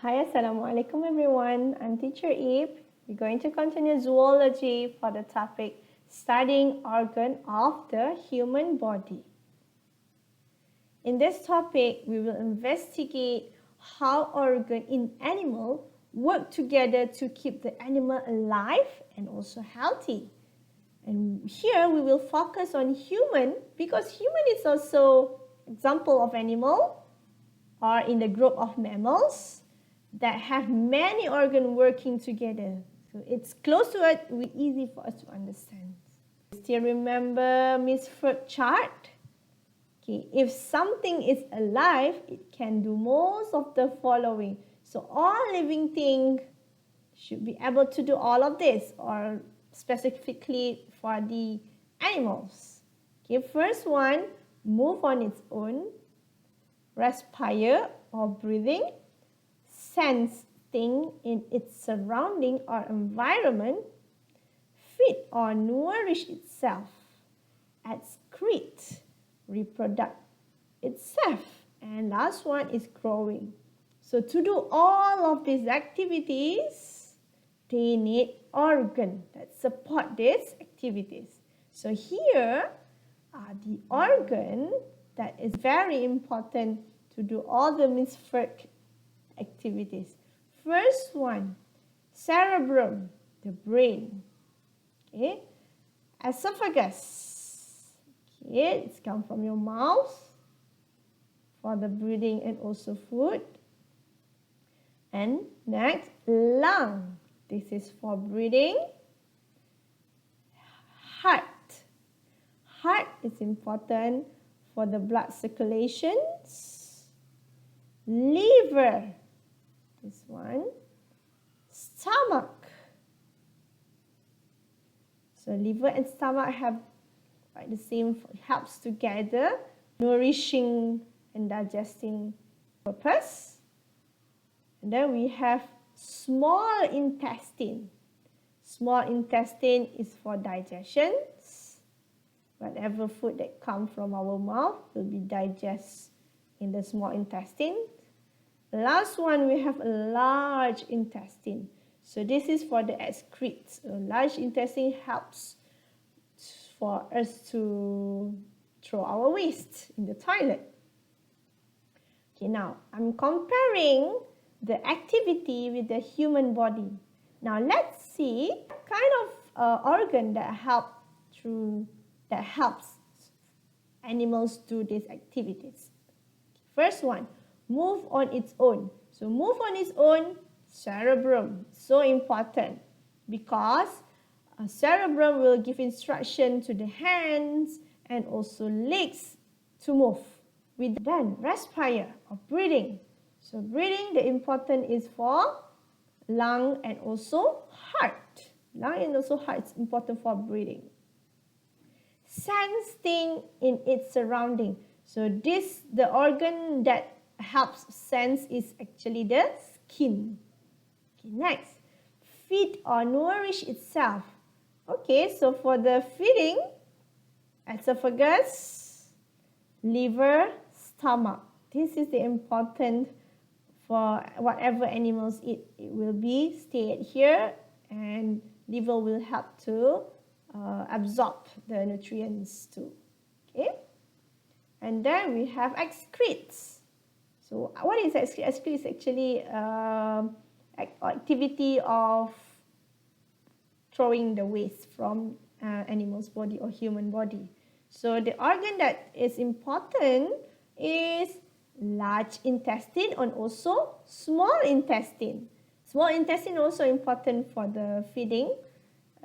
Hi, Assalamualaikum everyone. I'm Teacher Ip. We're going to continue zoology for the topic studying organ of the human body. In this topic, we will investigate how organ in animal work together to keep the animal alive and also healthy. And here we will focus on human because human is also example of animal or in the group of mammals that have many organs working together. So it's close to it, easy for us to understand. Still remember Miss Fruit chart? Okay, if something is alive, it can do most of the following. So all living things should be able to do all of this, or specifically for the animals. Okay, first one, move on its own, respire or breathing, sense things in its surrounding or environment, feed or nourish itself, excrete, reproduce itself, and last one is growing. So to do all of these activities, they need organ that support these activities. So here are the organ that is very important to do all the misfit activities. First one, cerebrum, the brain. Okay, esophagus. Okay, it's come from your mouth for the breathing and also food. And next, lung. This is for breathing. Heart. Heart is important for the blood circulations. Liver. This one. Stomach. So liver and stomach have the same, helps together, nourishing and digesting purpose. And then we have small intestine. Small intestine is for digestion. Whatever food that comes from our mouth will be digested in the small intestine. Last one, we have a large intestine. So this is for the excrete. So large intestine helps for us to throw our waste in the toilet. Okay, now I'm comparing the activity with the human body. Now let's see kind of organ that helps animals do these activities. First one, move on its own. So move on its own, cerebrum, so important because cerebrum will give instruction to the hands and also legs to move. Then respire or breathing. So breathing, the important is for lung and also heart. Lung and also heart is important for breathing. Sense things in its surrounding. So the organ that helps sense is actually the skin. Okay, next, feed or nourish itself. Okay, so for the feeding, esophagus, liver, stomach. This is the important for whatever animals eat. It will be stayed here, and liver will help to absorb the nutrients too. Okay, and then we have excretes. So what is excrete? Excrete is actually activity of throwing the waste from animal's body or human body. So the organ that is important is large intestine and also small intestine. Small intestine also important for the feeding.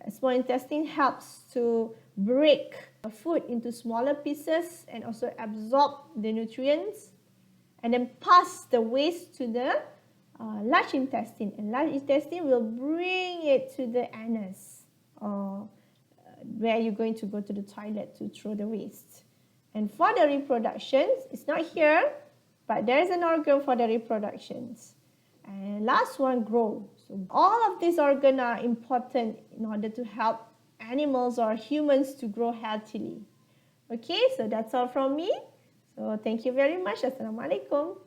Small intestine helps to break food into smaller pieces and also absorb the nutrients and then pass the waste to the large intestine. And large intestine will bring it to the anus or where you're going to go to the toilet to throw the waste. And for the reproduction, it's not here, but there is an organ for the reproductions. And last one, grow. So all of these organs are important in order to help animals or humans to grow healthily. Okay, so that's all from me. So thank you very much. Assalamualaikum.